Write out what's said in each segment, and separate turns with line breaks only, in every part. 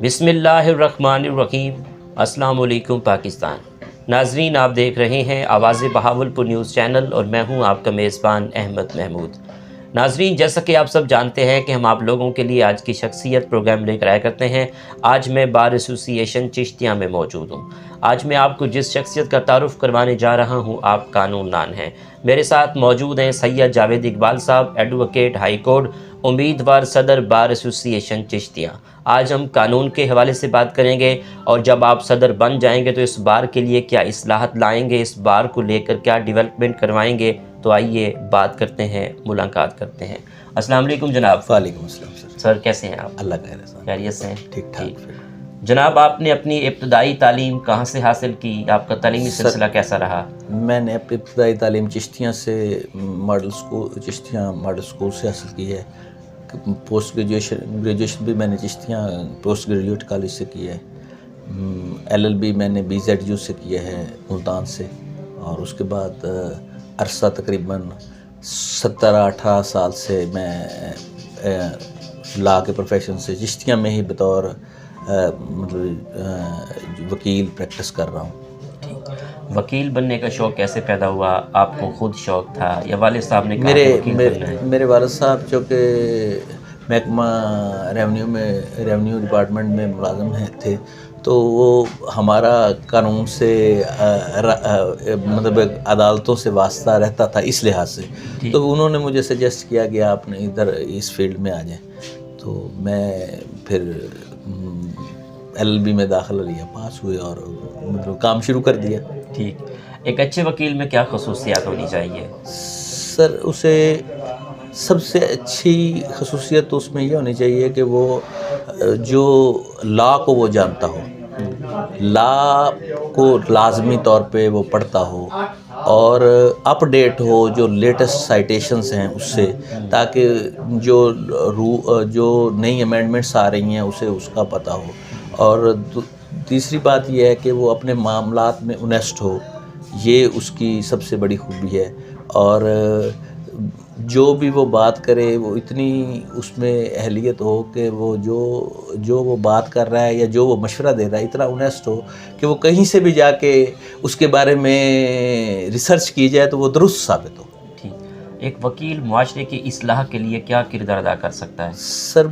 بسم اللہ الرحمن الرحیم۔ السلام علیکم پاکستان۔ ناظرین، آپ دیکھ رہے ہیں آواز بہاولپور نیوز چینل اور میں ہوں آپ کا میزبان احمد محمود۔ ناظرین، جیسا کہ آپ سب جانتے ہیں کہ ہم آپ لوگوں کے لیے آج کی شخصیت پروگرام لے کر آیا کرتے ہیں۔ آج میں بار ایسوسی ایشن چشتیاں میں موجود ہوں۔ آج میں آپ کو جس شخصیت کا تعارف کروانے جا رہا ہوں آپ قانون دان ہیں۔ میرے ساتھ موجود ہیں سید جاوید اقبال صاحب، ایڈوکیٹ ہائی کورٹ، امیدوار صدر بار ایسوسی ایشن چشتیاں۔ آج ہم قانون کے حوالے سے بات کریں گے، اور جب آپ صدر بن جائیں گے تو اس بار کے لیے کیا اصلاحات لائیں گے، اس بار کو لے کر کیا ڈیولپمنٹ کروائیں گے۔ تو آئیے بات کرتے ہیں، ملاقات کرتے ہیں۔ السلام علیکم جناب۔
وعلیکم السلام
سر کیسے ہیں آپ؟
اللہ خیر ہے،
خیریت سے ہیں؟
ٹھیک ٹھاک۔
جناب، آپ نے اپنی ابتدائی تعلیم کہاں سے حاصل کی؟ آپ کا تعلیمی سلسلہ کیسا رہا؟
میں نے اپنی ابتدائی تعلیم چشتیاں سے چشتیاں ماڈل اسکول سے حاصل کی ہے۔ پوسٹ گریجویشن بھی میں نے چشتیاں پوسٹ گریجویٹ کالج سے کی ہے۔ LLB میں نے BZU سے کیا ہے ملتان سے، اور اس کے بعد عرصہ تقریباً 17-18 سال سے میں لا کے پروفیشن سے چشتیاں میں ہی بطور وکیل پریکٹس کر رہا ہوں۔
وکیل بننے کا شوق کیسے پیدا ہوا؟ آپ کو خود شوق تھا یا والد صاحب نے کہا کہ وکیل بننا ہے؟
میرے والد صاحب جو کہ محکمہ ریونیو ڈپارٹمنٹ میں ملازم تھے، تو وہ ہمارا قانون سے مطلب عدالتوں سے واسطہ رہتا تھا، اس لحاظ سے تو انہوں نے مجھے سجیسٹ کیا کہ آپ نے ادھر اس فیلڈ میں آ جائیں۔ تو میں پھر LLB میں داخلہ لیا، پاس ہوئے اور مطلب کام شروع کر دیا۔
ٹھیک، ایک اچھے وکیل میں کیا خصوصیات ہونی چاہیے؟
سر، اسے سب سے اچھی خصوصیت تو اس میں یہ ہونی چاہیے کہ وہ جو لا کو وہ جانتا ہو، لا کو لازمی طور پہ وہ پڑھتا ہو، اور اپ ڈیٹ ہو جو لیٹسٹ سائٹیشنز ہیں اس سے، تاکہ جو نئی امینڈمنٹس آ رہی ہیں اسے اس کا پتہ ہو۔ اور تیسری بات یہ ہے کہ وہ اپنے معاملات میں اونیسٹ ہو، یہ اس کی سب سے بڑی خوبی ہے۔ اور جو بھی وہ بات کرے وہ اتنی اس میں اہلیت ہو کہ وہ جو وہ بات کر رہا ہے یا جو وہ مشورہ دے رہا ہے اتنا اونیسٹ ہو کہ وہ کہیں سے بھی جا کے اس کے بارے میں ریسرچ کی جائے تو وہ درست ثابت ہو۔
ٹھیک، ایک وکیل معاشرے کی اصلاح کے لیے کیا کردار ادا کر سکتا ہے؟
سر،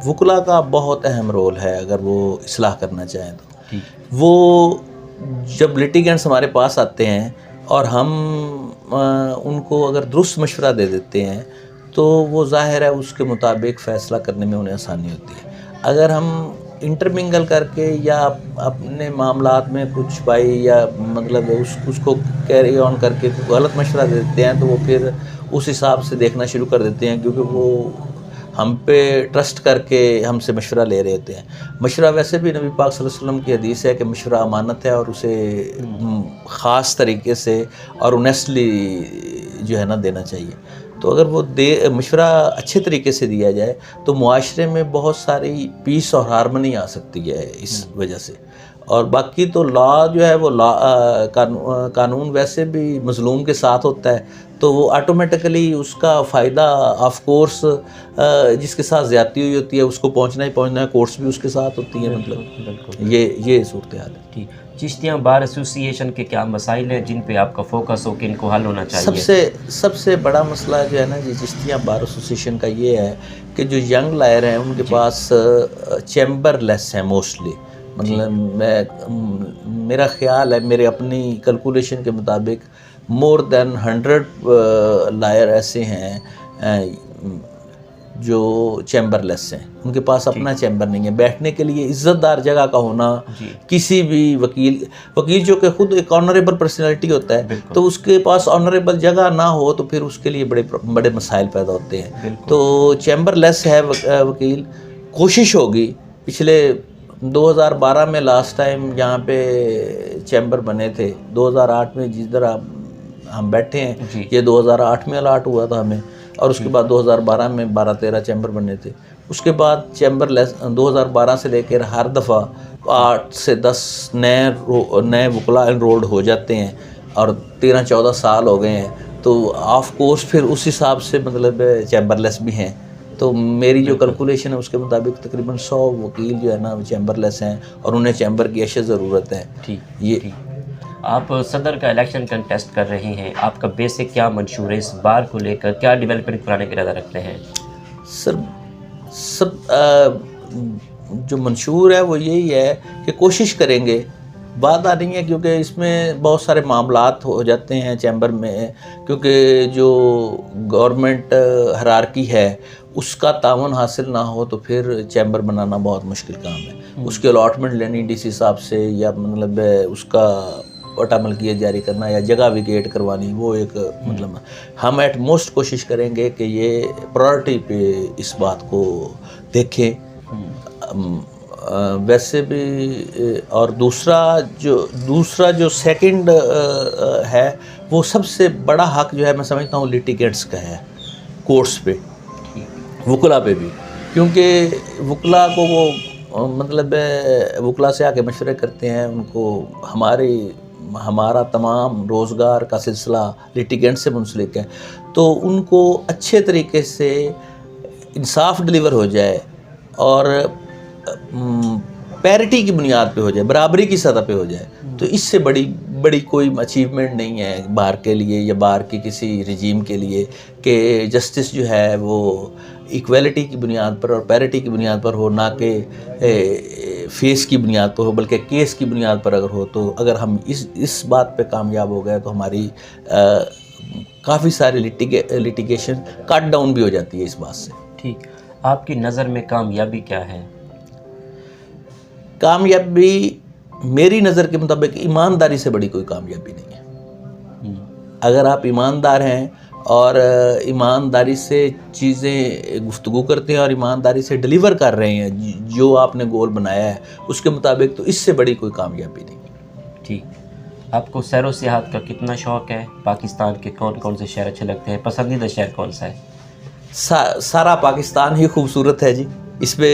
وکلا کا بہت اہم رول ہے اگر وہ اصلاح کرنا چاہیں تو۔ وہ جب لیٹیگنٹس ہمارے پاس آتے ہیں اور ہم ان کو اگر درست مشورہ دے دیتے ہیں تو وہ ظاہر ہے اس کے مطابق فیصلہ کرنے میں انہیں آسانی ہوتی ہے۔ اگر ہم انٹرمنگل کر کے یا اپنے معاملات میں کچھ چھپائی یا مطلب اس کو کیری آن کر کے غلط مشورہ دے دیتے ہیں تو وہ پھر اس حساب سے دیکھنا شروع کر دیتے ہیں، کیونکہ وہ ہم پہ ٹرسٹ کر کے ہم سے مشورہ لے رہے ہوتے ہیں۔ مشورہ ویسے بھی نبی پاک صلی اللہ علیہ وسلم کی حدیث ہے کہ مشورہ امانت ہے، اور اسے خاص طریقے سے اور اونیسٹلی جو ہے نا دینا چاہیے۔ تو اگر وہ مشورہ اچھے طریقے سے دیا جائے تو معاشرے میں بہت ساری پیس اور ہارمنی آ سکتی ہے اس وجہ سے۔ اور باقی تو لا جو ہے وہ قانون ویسے بھی مظلوم کے ساتھ ہوتا ہے، تو وہ آٹومیٹکلی اس کا فائدہ آف کورس جس کے ساتھ زیادتی ہوئی ہوتی ہے اس کو پہنچنا ہی پہنچنا ہے، کورٹس بھی اس کے ساتھ ہوتی ہیں، مطلب یہ صورتحال ہے۔
ٹھیک، چشتیاں بار ایسوسی ایشن کے کیا مسائل ہیں جن پہ آپ کا فوکس ہو کہ ان کو حل ہونا چاہیے؟
سب سے بڑا مسئلہ جو ہے نا جی چشتیاں بار ایسوسی ایشن کا یہ ہے کہ جو ینگ لائر ہیں ان کے پاس چیمبر لیس ہیں موسٹلی۔ مطلب میرا خیال ہے، میرے اپنی کیلکولیشن کے مطابق مور دین 100 لائر ایسے ہیں جو چیمبر لیس ہیں، ان کے پاس اپنا چیمبر نہیں ہے۔ بیٹھنے کے لیے عزت دار جگہ کا ہونا، کسی بھی وکیل جو کہ خود ایک آنریبل پرسنالٹی ہوتا ہے، تو اس کے پاس آنریبل جگہ نہ ہو تو پھر اس کے لیے بڑے مسائل پیدا ہوتے ہیں۔ تو چیمبر لیس ہے وکیل۔ کوشش ہوگی، پچھلے 2012 میں لاسٹ ٹائم یہاں پہ چیمبر بنے تھے، 2008 میں جس طرح ہم بیٹھے ہیں یہ 2008 میں الاٹ ہوا تھا ہمیں، اور اس کے بعد 2012 میں 12-13 چیمبر بنے تھے۔ اس کے بعد چیمبر لیس 2012 سے لے کر ہر دفعہ 8 سے 10 نئے وکلا انرولڈ ہو جاتے ہیں، اور 13-14 سال ہو گئے ہیں، تو آف کورس پھر اس حساب سے مطلب چیمبر لیس بھی ہیں۔ تو میری جو کیلکولیشن ہے اس کے مطابق تقریباً 100 وکیل جو ہے نا چیمبر لیس ہیں اور انہیں چیمبر کی اشد ضرورت ہے.
ٹھیک. آپ صدر کا الیکشن کنٹیسٹ کر رہے ہیں, آپ کا بیسک کیا منشور ہے اس بار کو لے کر, کیا ڈیولپمنٹ کرانے کا ارادہ رکھتے ہیں؟
سر سب جو منشور ہے وہ یہی ہے کہ کوشش کریں گے. بات آ رہی ہے کیونکہ اس میں بہت سارے معاملات ہو جاتے ہیں چیمبر میں, کیونکہ جو گورنمنٹ ہرارکی ہے اس کا تعاون حاصل نہ ہو تو پھر چیمبر بنانا بہت مشکل کام ہے. اس کی الاٹمنٹ لینی ڈی سی صاحب سے, یا مطلب اس کا وٹا ملکیت جاری کرنا یا جگہ ویکیٹ کروانی, وہ ایک مطلب ہم ایٹ موسٹ کوشش کریں گے کہ یہ پرائرٹی پہ اس بات کو دیکھیں. ویسے بھی اور دوسرا جو سیکنڈ ہے وہ سب سے بڑا حق جو ہے میں سمجھتا ہوں لیٹیگنٹس کا ہے, کورٹس پہ, وکلا پہ بھی, کیونکہ وکلا کو وہ مطلب وکلا سے آ کے مشورے کرتے ہیں, ان کو ہمارا تمام روزگار کا سلسلہ لیٹیگنٹ سے منسلک ہے, تو ان کو اچھے طریقے سے انصاف ڈلیور ہو جائے اور پیرٹی کی بنیاد پہ ہو جائے, برابری کی سطح پہ ہو جائے, تو اس سے بڑی کوئی اچیومنٹ نہیں ہے بار کے لیے یا بار کی کسی رجیم کے لیے کہ جسٹس جو ہے وہ ایکویلٹی کی بنیاد پر اور پیرٹی کی بنیاد پر ہو, نہ کہ فیس کی بنیاد پر ہو, بلکہ کیس کی بنیاد پر اگر ہو. تو اگر ہم اس بات پہ کامیاب ہو گئے تو ہماری کافی ساری لیٹیگیشن کٹ ڈاؤن بھی ہو جاتی ہے اس بات سے.
ٹھیک. آپ کی نظر میں کامیابی کیا ہے؟
کامیابی میری نظر کے مطابق ایمانداری سے بڑی کوئی کامیابی نہیں ہے. اگر آپ ایماندار ہیں اور ایمانداری سے چیزیں گفتگو کرتے ہیں اور ایمانداری سے ڈلیور کر رہے ہیں جو آپ نے گول بنایا ہے اس کے مطابق, تو اس سے بڑی کوئی کامیابی نہیں ہے.
ٹھیک. آپ کو سیر و سیاحت کا کتنا شوق ہے؟ پاکستان کے کون کون سے شہر اچھے لگتے ہیں؟ پسندیدہ شہر کون سا ہے؟
سارا پاکستان ہی خوبصورت ہے جی. اس پہ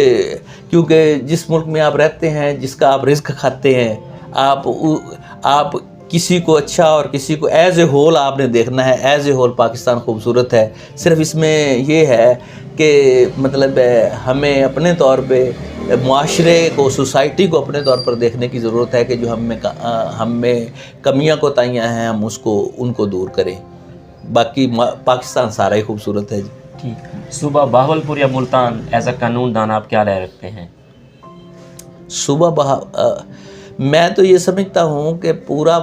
کیونکہ جس ملک میں آپ رہتے ہیں, جس کا آپ رزق کھاتے ہیں, آپ کسی کو اچھا اور کسی کو ایز اے ہول آپ نے دیکھنا ہے. ایز اے ہول پاکستان خوبصورت ہے. صرف اس میں یہ ہے کہ مطلب ہمیں اپنے طور پہ معاشرے کو, سوسائٹی کو اپنے طور پر دیکھنے کی ضرورت ہے کہ جو ہم میں کمیاں کوتاہیاں ہیں ہم ان کو دور کریں. باقی پاکستان سارا ہی خوبصورت ہے جی.
ٹھیک. صوبہ بہاولپور یا ملتان ایز اے قانون دان آپ کیا رائے رکھتے ہیں؟
میں تو یہ سمجھتا ہوں کہ پورا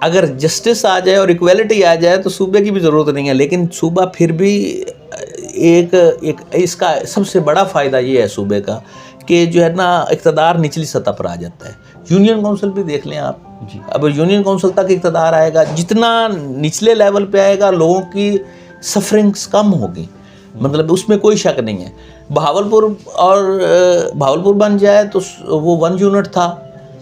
اگر جسٹس آ جائے اور ایکویلٹی آ جائے تو صوبے کی بھی ضرورت نہیں ہے. لیکن صوبہ پھر بھی ایک اس کا سب سے بڑا فائدہ یہ ہے صوبے کا کہ جو ہے نا اقتدار نچلی سطح پر آ جاتا ہے. یونین کونسل بھی دیکھ لیں آپ جی. اب یونین کونسل تک اقتدار آئے گا, جتنا نچلے لیول پہ آئے گا لوگوں کی سفرنگز کم ہوگی, مطلب اس میں کوئی شک نہیں ہے. بہاولپور بن جائے تو وہ 1 یونٹ تھا,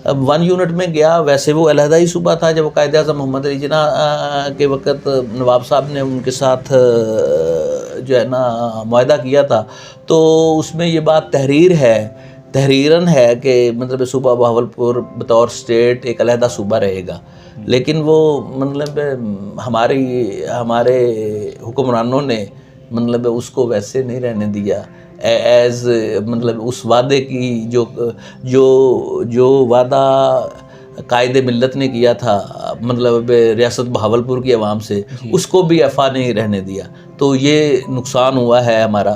اب 1 یونٹ میں گیا. ویسے وہ علیحدہ ہی صوبہ تھا جب قائد اعظم محمد علی جناح کے وقت نواب صاحب نے ان کے ساتھ جو ہے نا معاہدہ کیا تھا, تو اس میں یہ بات تحریراً ہے کہ مطلب صوبہ بہاولپور بطور اسٹیٹ ایک علیحدہ صوبہ رہے گا. لیکن وہ مطلب ہمارے حکمرانوں نے مطلب اس کو ویسے نہیں رہنے دیا ایز مطلب اس وعدے کی جو وعدہ قائد ملت نے کیا تھا مطلب ریاست بہاولپور کی عوام سے, اس کو بھی ایفا نہیں رہنے دیا. تو یہ نقصان ہوا ہے ہمارا.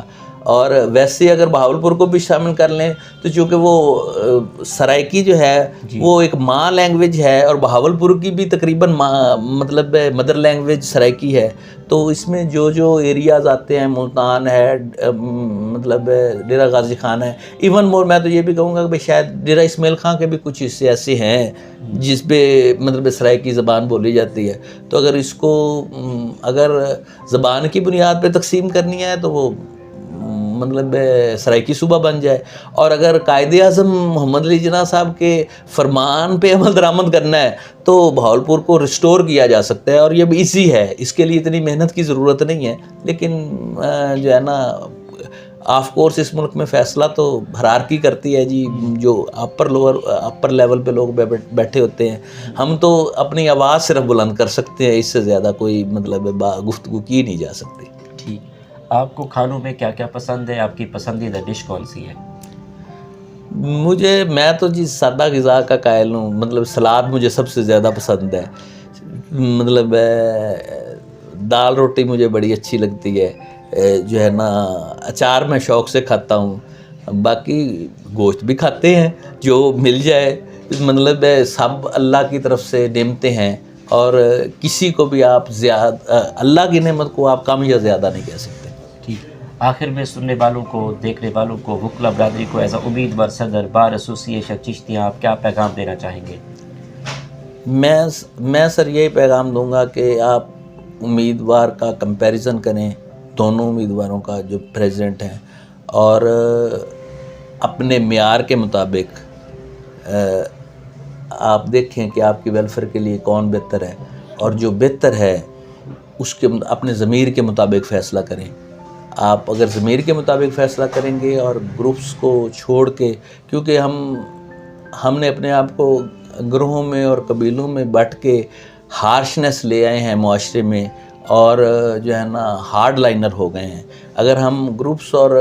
اور ویسے اگر بہاولپور کو بھی شامل کر لیں تو چونکہ وہ سرائکی جو ہے وہ ایک ماں لینگویج ہے اور بہاولپور کی بھی تقریباً مطلب مدر لینگویج سرائکی ہے. تو اس میں جو ایریاز آتے ہیں, ملتان ہے, مطلب ڈیرہ غازی خان ہے, ایون مور میں تو یہ بھی کہوں گا کہ شاید ڈیرہ اسماعیل خان کے بھی کچھ حصے ایسے ہیں جس پہ مطلب سرائکی زبان بولی جاتی ہے. تو اگر اس کو اگر زبان کی بنیاد پہ تقسیم کرنی ہے تو وہ مطلب سرائکی صوبہ بن جائے. اور اگر قائد اعظم محمد علی جناح صاحب کے فرمان پہ عمل درآمد کرنا ہے تو بہاولپور کو ریسٹور کیا جا سکتا ہے, اور یہ بھی ایزی ہے, اس کے لیے اتنی محنت کی ضرورت نہیں ہے. لیکن جو ہے نا آف کورس اس ملک میں فیصلہ تو ہرارکی کرتی ہے جی, جو اپر لیول پہ لوگ بیٹھے ہوتے ہیں. ہم تو اپنی آواز صرف بلند کر سکتے ہیں, اس سے زیادہ کوئی مطلب گفتگو کی نہیں جا سکتی.
ٹھیک. آپ کو کھانوں میں کیا کیا پسند ہے؟ آپ کی پسندیدہ ڈش کون سی ہے؟
میں تو جی سادہ غذا کا قائل ہوں، مطلب سلاد مجھے سب سے زیادہ پسند ہے، مطلب دال روٹی مجھے بڑی اچھی لگتی ہے، جو ہے نا اچار میں شوق سے کھاتا ہوں، باقی گوشت بھی کھاتے ہیں جو مل جائے، مطلب سب اللہ کی طرف سے نعمتیں ہیں، اور کسی کو بھی آپ اللہ کی نعمت کو آپ کم یا زیادہ نہیں کہہ سکتے۔
ٹھیک، آخر میں سننے والوں کو، دیکھنے والوں کو، وکلا برادری کو ایز اے امیدوار صدر بار ایسوسی ایشن چشتیاں آپ کیا پیغام دینا چاہیں گے؟
میں سر یہی پیغام دوں گا کہ آپ امیدوار کا کمپیریزن کریں، دونوں امیدواروں کا جو پریزیڈنٹ ہیں، اور اپنے معیار کے مطابق آپ دیکھیں کہ آپ کی ویلفیئر کے لیے کون بہتر ہے، اور جو بہتر ہے اس کے اپنے ضمیر کے مطابق فیصلہ کریں۔ آپ اگر ضمیر کے مطابق فیصلہ کریں گے اور گروپس کو چھوڑ کے، کیونکہ ہم نے اپنے آپ کو گروہوں میں اور قبیلوں میں بٹ کے ہارشنس لے آئے ہیں معاشرے میں، اور جو ہے نا ہارڈ لائنر ہو گئے ہیں۔ اگر ہم گروپس اور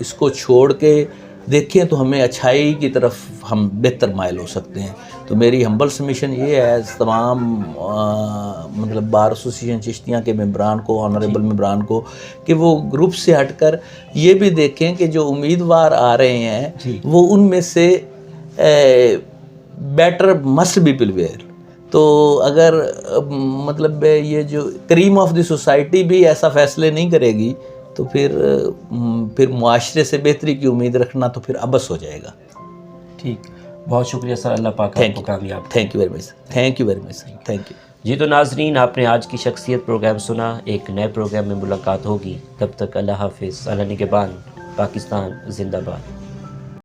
اس کو چھوڑ کے دیکھیں تو ہمیں اچھائی کی طرف ہم بہتر مائل ہو سکتے ہیں۔ تو میری ہمبل سبمیشن یہ ہے تمام مطلب بار ایسوسیشن چشتیاں کے ممبران کو، آنریبل ممبران کو، کہ وہ گروپ سے ہٹ کر یہ بھی دیکھیں کہ جو امیدوار آ رہے ہیں وہ ان میں سے بیٹر مسٹ بی پریویل۔ تو اگر مطلب یہ جو کریم آف دی سوسائٹی بھی ایسا فیصلے نہیں کرے گی تو پھر معاشرے سے بہتری کی امید رکھنا تو پھر عبث ہو جائے گا۔
ٹھیک، بہت شکریہ سر، اللہ پاک آپ کو کامیاب۔
Thank you very much, thank you very much, thank you.
جی تو ناظرین، آپ نے آج کی شخصیت پروگرام سنا، ایک نئے پروگرام میں ملاقات ہوگی، تب تک اللہ حافظ، اللہ نگہبان، پاکستان زندہ باد۔